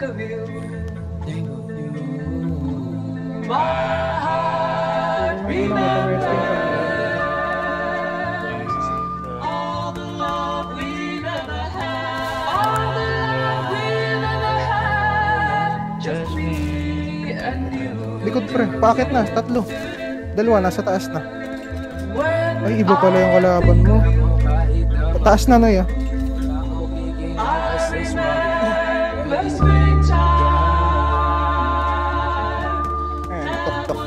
of you. My heart remembers all the love we've ever had. All the love we've ever had. Just me and you. Likod pre, paakit na, tatlo. Dalawa, nasa taas na. Ay, iba pala yung kalaban mo. Taas na na ya. Tok-tok.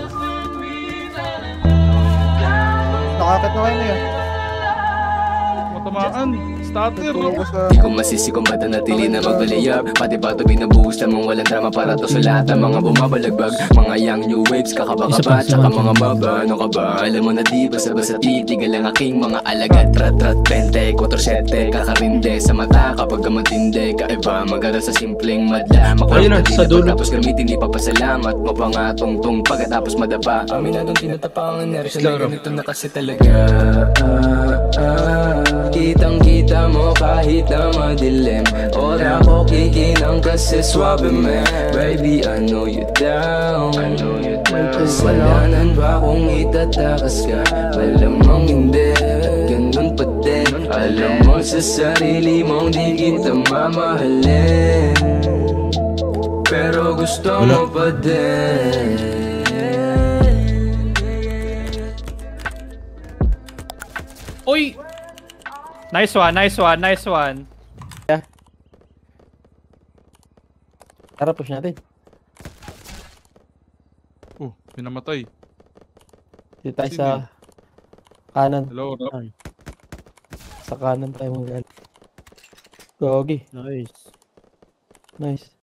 Nakakit na kayo na yan. Matamaan. Starter. Di ko masisi kung ba't natili na magbalayab. Pati ba ito binubuhos lamang walang drama para to sa lahat ng mga bumabalagbag. Mga young new waves, kakaba-kaba, tsaka mga maba. Ano ka ba? Alam mo na di basta-basta titigal ang aking mga alagad. Trat-trat, 24-7, kakarinde sa mata kapag matindi. Kaiba, mag-aral sa simpleng madla. Makulit na di tapos gamitin, di papasalamat mo pa nga tungtong pagkatapos madapa. Aminadong tinatapangan na rin siya ganito na kasi talaga. Kitang-kita mo kahit na madilim. Ora ko kikinang kasi swabe man. Baby, I know you down. Kasalanan ba kung itatakas ka? Malamang hindi, ganun pa din. Alam mo sa sarili mong di kita mamahalin, pero gusto mo pa din. Uy! Nice one, nice one, nice one. Tara, push natin. Pinamatay. Dito tayo sa kanan. Hello, Rap. Sa kanan tayo mag-al. Gogi. Nice. Nice.